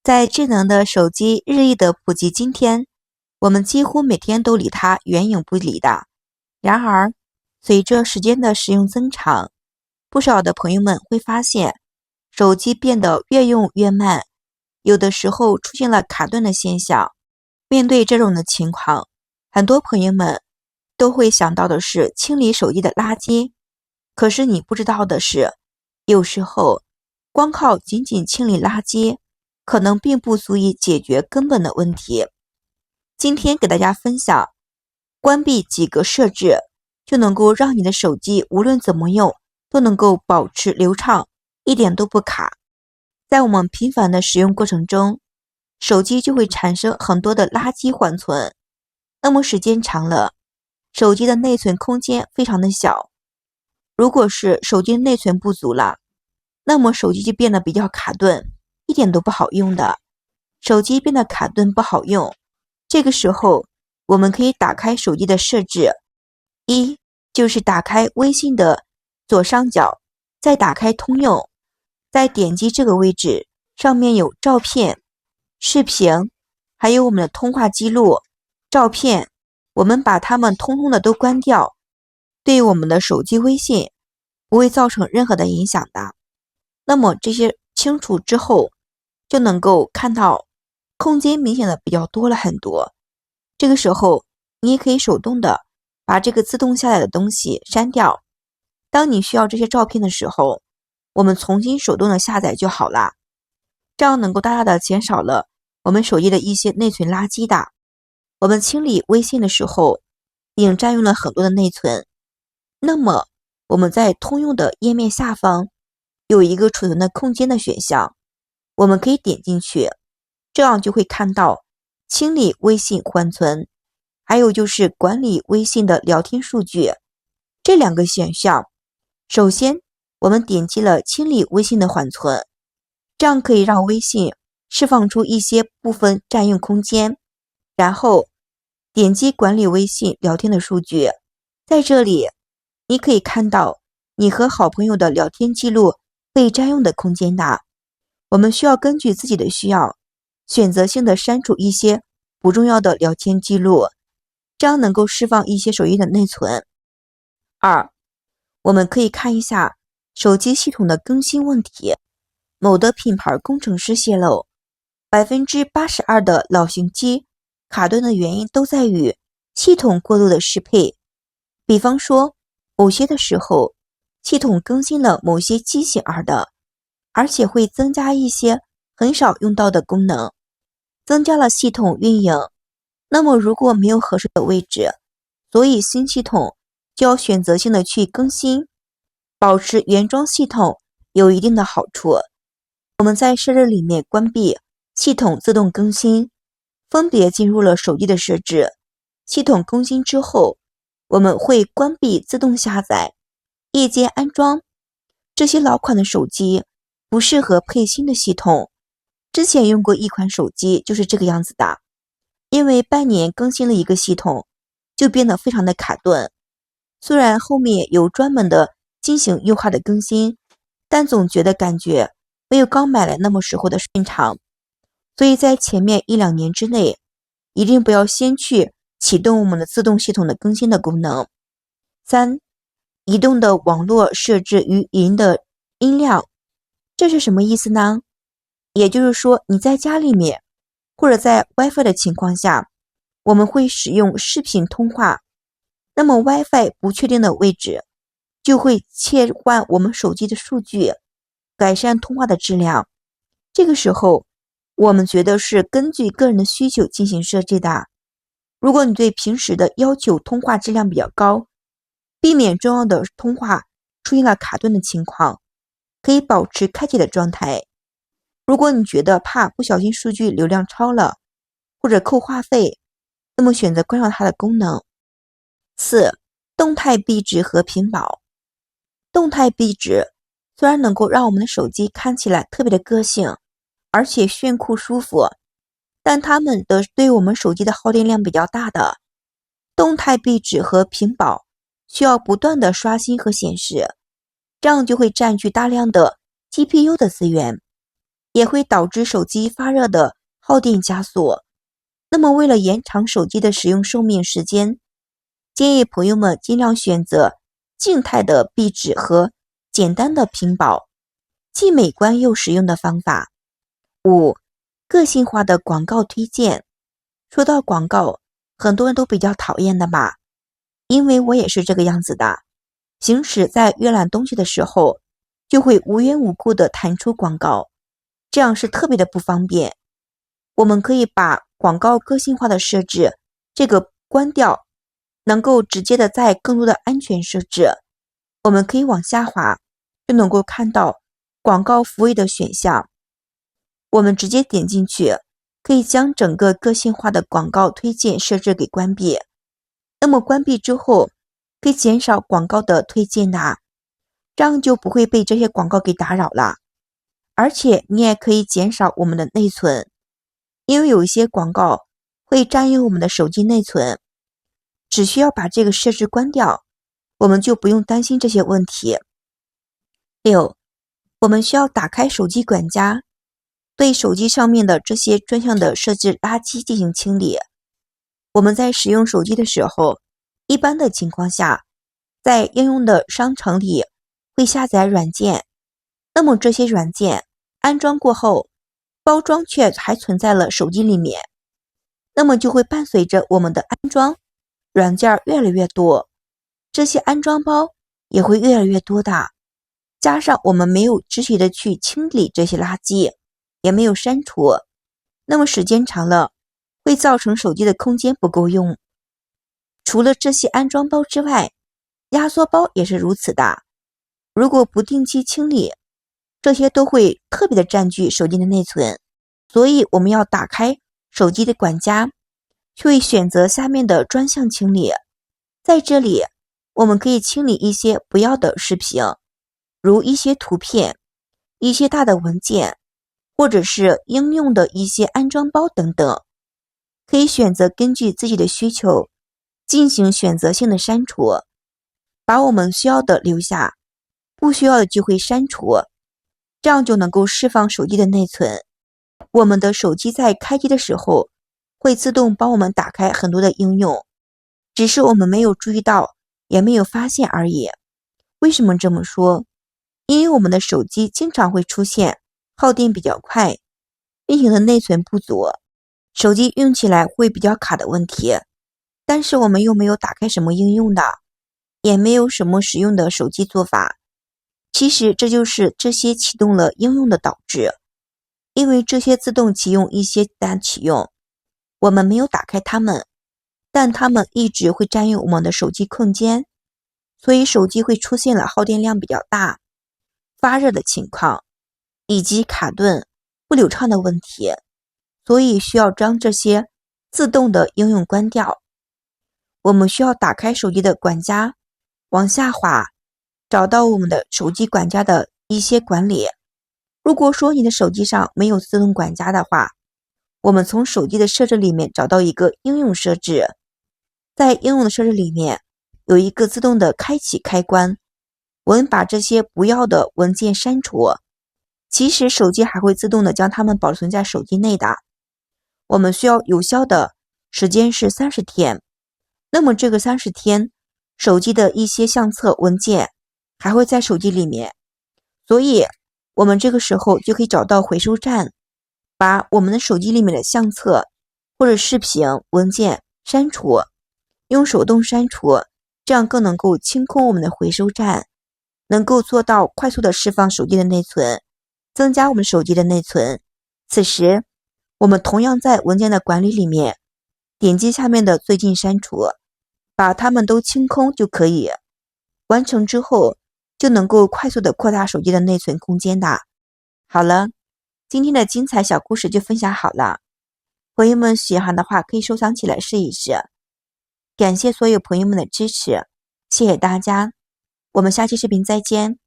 在智能的手机日益的普及今天，我们几乎每天都离它远影不离的。然而，随着时间的使用增长，不少的朋友们会发现，手机变得越用越慢，有的时候出现了卡顿的现象。面对这种的情况，很多朋友们都会想到的是清理手机的垃圾。可是你不知道的是，有时候光靠仅清理垃圾，可能并不足以解决根本的问题。今天给大家分享，关闭几个设置，就能够让你的手机无论怎么用，都能够保持流畅，一点都不卡。在我们频繁的使用过程中，手机就会产生很多的垃圾缓存。那么时间长了，手机的内存空间非常的小。如果是手机内存不足了，那么手机就变得比较卡顿，一点都不好用的。手机变得卡顿不好用，这个时候我们可以打开手机的设置，一就是打开微信的左上角，再打开通用，再点击这个位置，上面有照片、视频，还有我们的通话记录、照片，我们把它们通通的都关掉，对我们的手机微信不会造成任何的影响的。那么这些清除之后，就能够看到空间明显的比较多了很多。这个时候你也可以手动的把这个自动下载的东西删掉。当你需要这些照片的时候，我们重新手动的下载就好了。这样能够大大的减少了我们手机的一些内存垃圾的。我们清理微信的时候，已经占用了很多的内存。那么我们在通用的页面下方有一个储存的空间的选项，我们可以点进去，这样就会看到清理微信缓存，还有就是管理微信的聊天数据这两个选项。首先我们点击了清理微信的缓存，这样可以让微信释放出一些部分占用空间。然后点击管理微信聊天的数据，在这里你可以看到你和好朋友的聊天记录被占用的空间的。我们需要根据自己的需要，选择性的删除一些不重要的聊天记录，这样能够释放一些手机的内存。二，我们可以看一下手机系统的更新问题。某的品牌工程师泄露，82%的老型机卡顿的原因都在于系统过度的适配。比方说，某些的时候系统更新了某些机型的，而且会增加一些很少用到的功能，增加了系统运营。那么如果没有合适的位置，所以新系统就要选择性的去更新。保持原装系统有一定的好处。我们在设置里面关闭系统自动更新，分别进入了手机的设置。系统更新之后，我们会关闭自动下载、夜间安装。这些老款的手机不适合配新的系统。之前用过一款手机就是这个样子的，因为半年更新了一个系统，就变得非常的卡顿。虽然后面有专门的进行优化的更新，但总觉得感觉没有刚买来那么时候的顺畅。所以在前面1-2年之内，一定不要先去启动我们的自动系统的更新的功能。三，移动的网络设置与语音的音量，这是什么意思呢？也就是说，你在家里面或者在 WiFi 的情况下，我们会使用视频通话，那么 WiFi 不确定的位置就会切换我们手机的数据，改善通话的质量。这个时候我们觉得是根据个人的需求进行设置的。如果你对平时的要求通话质量比较高，避免重要的通话出现了卡顿的情况，可以保持开启的状态。如果你觉得怕不小心数据流量超了或者扣话费，那么选择关上它的功能。四，动态壁纸和屏保。动态壁纸虽然能够让我们的手机看起来特别的个性，而且炫酷舒服，但它们的对我们手机的耗电量比较大的。动态壁纸和屏保需要不断的刷新和显示，这样就会占据大量的 GPU 的资源。也会导致手机发热的耗电加速。那么为了延长手机的使用寿命时间，建议朋友们尽量选择静态的壁纸和简单的屏保，既美观又实用的方法。5. 个性化的广告推荐。说到广告，很多人都比较讨厌的吧，因为我也是这个样子的。行驶在阅览东西的时候，就会无缘无故的弹出广告，这样是特别的不方便。我们可以把广告个性化的设置这个关掉，能够直接的在更多的安全设置，我们可以往下滑，就能够看到广告服务的选项。我们直接点进去，可以将整个个性化的广告推荐设置给关闭。那么关闭之后，可以减少广告的推荐的，这样就不会被这些广告给打扰了。而且你也可以减少我们的内存，因为有一些广告会占用我们的手机内存，只需要把这个设置关掉，我们就不用担心这些问题。6. 我们需要打开手机管家，对手机上面的这些专项的设置垃圾进行清理。我们在使用手机的时候，一般的情况下，在应用的商城里会下载软件，那么这些软件安装过后，包装却还存在了手机里面，那么就会伴随着我们的安装软件越来越多，这些安装包也会越来越多的，加上我们没有持续的去清理这些垃圾，也没有删除，那么时间长了会造成手机的空间不够用。除了这些安装包之外，压缩包也是如此的，如果不定期清理，这些都会特别的占据手机的内存。所以我们要打开手机的管家，去选择下面的专项清理。在这里我们可以清理一些不要的视频，如一些图片、一些大的文件，或者是应用的一些安装包等等，可以选择根据自己的需求进行选择性的删除，把我们需要的留下，不需要的就会删除，这样就能够释放手机的内存。我们的手机在开机的时候会自动帮我们打开很多的应用，只是我们没有注意到，也没有发现而已。为什么这么说？因为我们的手机经常会出现耗电比较快，运行的内存不足，手机用起来会比较卡的问题，但是我们又没有打开什么应用的，也没有什么实用的手机做法。其实这就是这些启动了应用的导致，因为这些自动启用一些单启用，我们没有打开它们，但它们一直会占用我们的手机空间，所以手机会出现了耗电量比较大、发热的情况，以及卡顿、不流畅的问题，所以需要将这些自动的应用关掉。我们需要打开手机的管家，往下滑，找到我们的手机管家的一些管理。如果说你的手机上没有自动管家的话，我们从手机的设置里面找到一个应用设置，在应用的设置里面有一个自动的开启开关，我们把这些不要的文件删除，其实手机还会自动的将它们保存在手机内的。我们需要有效的时间是30天，那么这个30天，手机的一些相册文件还会在手机里面，所以我们这个时候就可以找到回收站，把我们的手机里面的相册或者视频文件删除，用手动删除，这样更能够清空我们的回收站，能够做到快速的释放手机的内存，增加我们手机的内存。此时我们同样在文件的管理里面点击下面的最近删除，把它们都清空就可以。完成之后就能够快速的扩大手机的内存空间的。好了，今天的精彩小故事就分享好了，朋友们喜欢的话可以收藏起来试一试。感谢所有朋友们的支持，谢谢大家，我们下期视频再见。